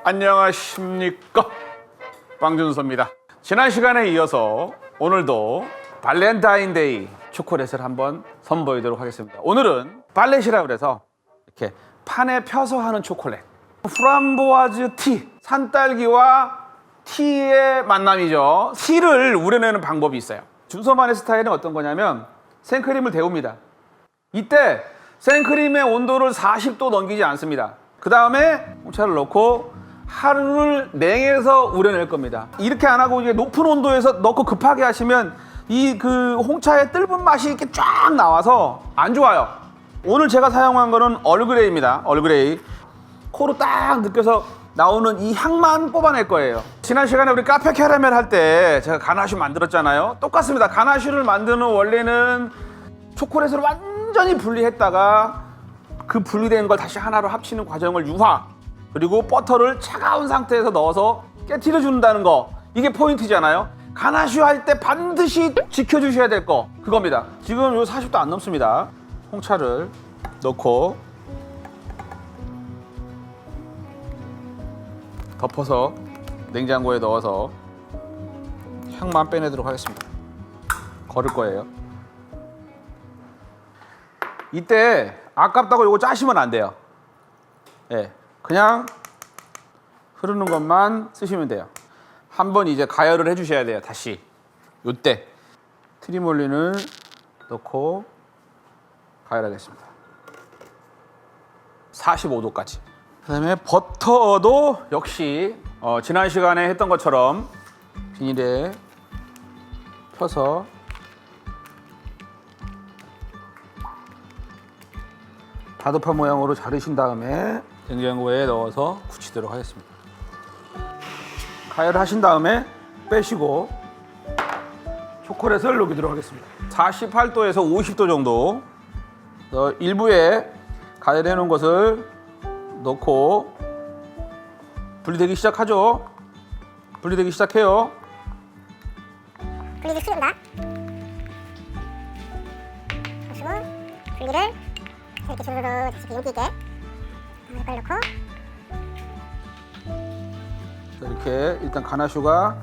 안녕하십니까, 빵준수입니다. 지난 시간에 이어서 오늘도 발렌타인데이 초콜릿을 한번 선보이도록 하겠습니다. 오늘은 발렛이라고 해서 이렇게 판에 펴서 하는 초콜릿, 프람보아즈 티, 산딸기와 티의 만남이죠. 티를 우려내는 방법이 있어요. 준서만의 스타일은 어떤 거냐면 생크림을 데웁니다. 이때 생크림의 온도를 40도 넘기지 않습니다. 그 다음에 홍차를 넣고 하루를 냉해서 우려낼 겁니다. 이렇게 안 하고 이제 높은 온도에서 넣고 급하게 하시면 이 그 홍차의 뜰분 맛이 이렇게 쫙 나와서 안 좋아요. 오늘 제가 사용한 거는 얼그레이입니다. 얼그레이. 코로 딱 느껴서 나오는 이 향만 뽑아낼 거예요. 지난 시간에 우리 카페 캐러멜 할 때 제가 가나슈 만들었잖아요. 똑같습니다. 가나슈를 만드는 원래는 초콜릿을 완전히 분리했다가 그 분리된 걸 다시 하나로 합치는 과정을 유화, 그리고 버터를 차가운 상태에서 넣어서 깨트려 준다는 거, 이게 포인트잖아요. 가나슈 할 때 반드시 지켜주셔야 될 거 그겁니다. 지금 요 40도 안 넘습니다. 홍차를 넣고 덮어서 냉장고에 넣어서 향만 빼내도록 하겠습니다. 걸을 거예요. 이때 아깝다고 이거 짜시면 안 돼요. 예, 그냥 흐르는 것만 쓰시면 돼요. 한번 이제 가열을 해주셔야 돼요. 다시 요때 트리몰린을 넣고 가열하겠습니다. 45도까지. 그 다음에 버터도 역시 지난 시간에 했던 것처럼 비닐에 펴서 다도파 모양으로 자르신 다음에 냉장고에 넣어서 굳히도록 하겠습니다. 가열하신 다음에 빼시고 초콜릿을 녹이도록 하겠습니다. 48도에서 50도 정도 일부에 가열해 놓은 것을 넣고 분리되기 시작하죠. 분리되기 시작해요. 분리를 시킨다. 그리고 분리를 이렇게 주르르 다시 윤기 있게 이걸 넣고 이렇게 일단 가나슈가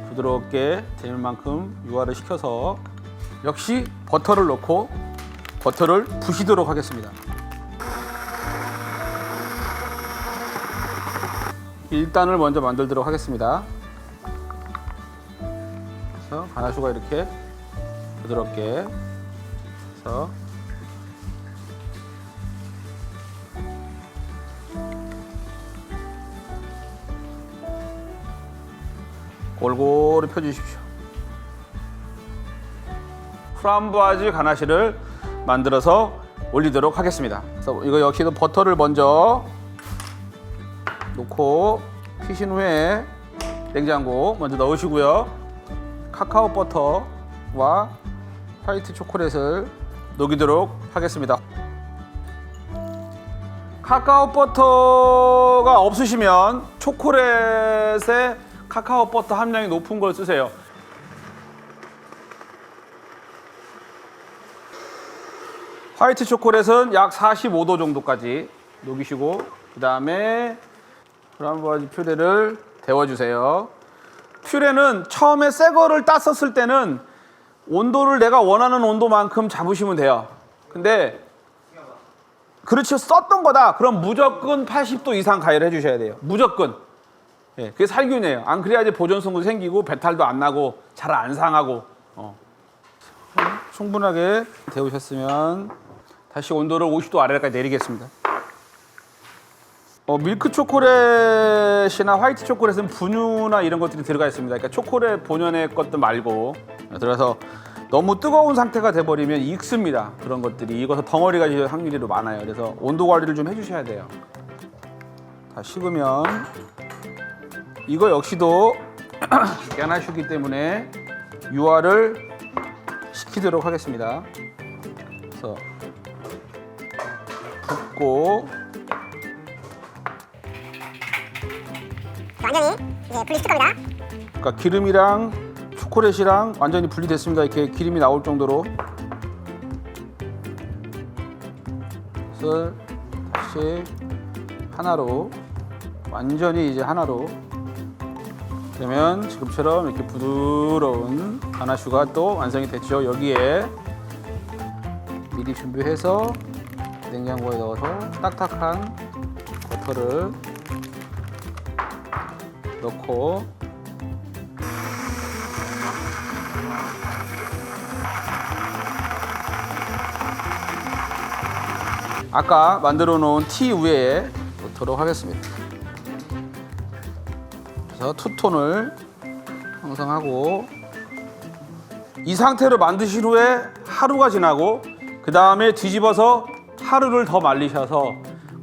부드럽게 될 만큼 유화를 시켜서 역시 버터를 넣고 버터를 부시도록 하겠습니다. 1단을 먼저 만들도록 하겠습니다. 그래서 가나슈가 이렇게 부드럽게 해서 골고루 펴주십시오. 프람보아즈 가나시를 만들어서 올리도록 하겠습니다. 그래서 이거 역시도 버터를 먼저 놓고 피신 후에 냉장고 먼저 넣으시고요. 카카오 버터와 화이트 초콜릿을 녹이도록 하겠습니다. 카카오 버터가 없으시면 초콜릿에 카카오 버터 함량이 높은 걸 쓰세요. 화이트 초콜릿은 약 45도 정도까지 녹이시고 그 다음에 프람보아즈 퓨레를 데워주세요. 퓨레는 처음에 새 거를 땄었을 때는 온도를 내가 원하는 온도만큼 잡으시면 돼요. 근데 그렇죠, 썼던 거다. 그럼 무조건 80도 이상 가열해 주셔야 돼요. 무조건. 예, 그게 살균이에요. 안 그래야지 보존성도 생기고 배탈도 안 나고 잘 안 상하고. 충분하게 데우셨으면 다시 온도를 50도 아래까지 내리겠습니다. 밀크 초콜릿이나 화이트 초콜릿은 분유나 이런 것들이 들어가 있습니다. 그러니까 초콜릿 본연의 것도 말고, 들어서 너무 뜨거운 상태가 돼버리면 익습니다. 그런 것들이 익어서 덩어리가 질 확률이 많아요. 그래서 온도 관리를 좀 해주셔야 돼요. 다 식으면 이거 역시도 가나슈기 때문에 유화를 시키도록 하겠습니다. 그래서 붓고 완전히 이제 분리시킬 겁니다. 그러니까 기름이랑 초콜릿이랑 완전히 분리됐습니다. 이렇게 기름이 나올 정도로. 그래서 다시 하나로 완전히 이제 하나로 되면 지금처럼 이렇게 부드러운 가나슈가 또 완성이 됐죠. 여기에 미리 준비해서 냉장고에 넣어서 딱딱한 버터를 넣고 아까 만들어 놓은 티 위에 넣도록 하겠습니다. 그래서 투톤을 형성하고 이 상태로 만드신 후에 하루가 지나고 그 다음에 뒤집어서 하루를 더 말리셔서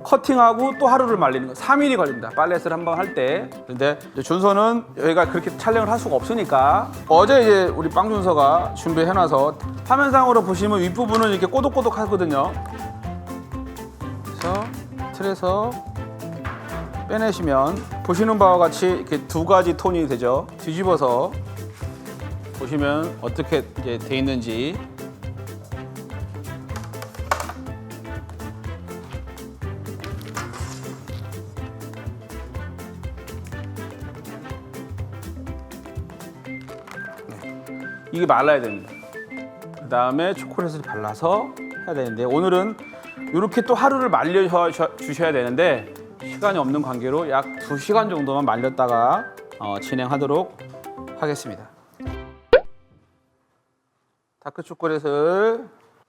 커팅하고 또 하루를 말리는 거 3일이 걸립니다. 팔렛을 한번 할 때. 근데 준서는 여기가 그렇게 촬영을 할 수가 없으니까 어제 이제 우리 빵준서가 준비해놔서 화면상으로 보시면 윗부분은 이렇게 꼬독꼬독 하거든요. 그래서 틀에서 빼내시면 보시는 바와 같이 이렇게 두 가지 톤이 되죠. 뒤집어서 보시면 어떻게 이제 돼 있는지. 이게 말라야 됩니다. 그 다음에 초콜릿을 발라서 해야 되는데 오늘은 이렇게 또 하루를 말려 주셔야 되는데 시간이 없는 관계로 약 2시간 정도만 말렸다가 진행하도록 하겠습니다. 다크 초콜릿을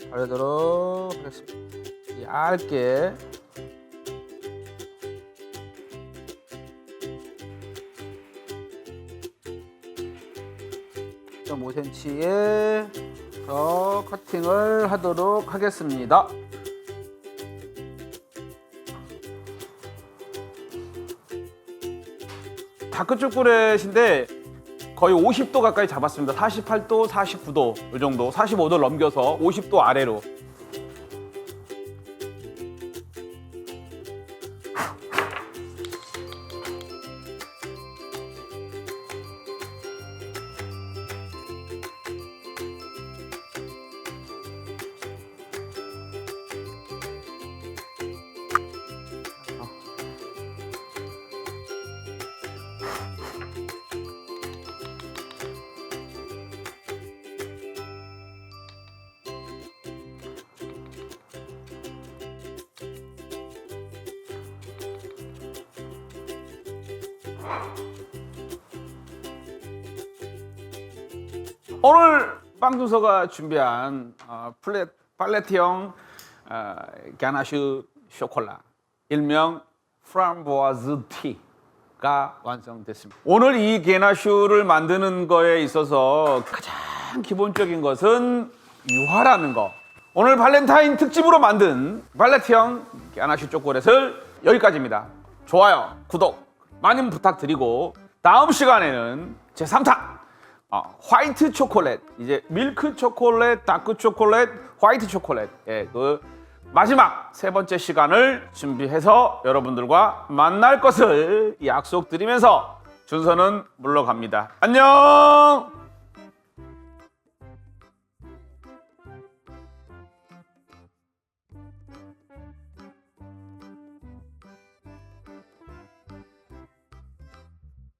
바르도록 하겠습니다. 얇게. 5cm에 커팅을 하도록 하겠습니다. 다크 초콜릿인데 거의 50도 가까이 잡았습니다. 48도, 49도 이 정도, 45도를 넘겨서 50도 아래로. 오늘 빵준서가 준비한 팔레트형 가나슈 쇼콜라 일명 프람보아즈 티가 완성됐습니다. 오늘 이 가나슈를 만드는 거에 있어서 가장 기본적인 것은 유화라는 거. 오늘 발렌타인 특집으로 만든 팔레트형 가나슈 초콜릿을 여기까지입니다. 좋아요, 구독 많이 부탁드리고 다음 시간에는 제 3탄 화이트 초콜릿, 이제 밀크 초콜릿, 다크 초콜릿, 화이트 초콜릿, 그 마지막 세 번째 시간을 준비해서 여러분들과 만날 것을 약속드리면서 준서는 물러갑니다. 안녕.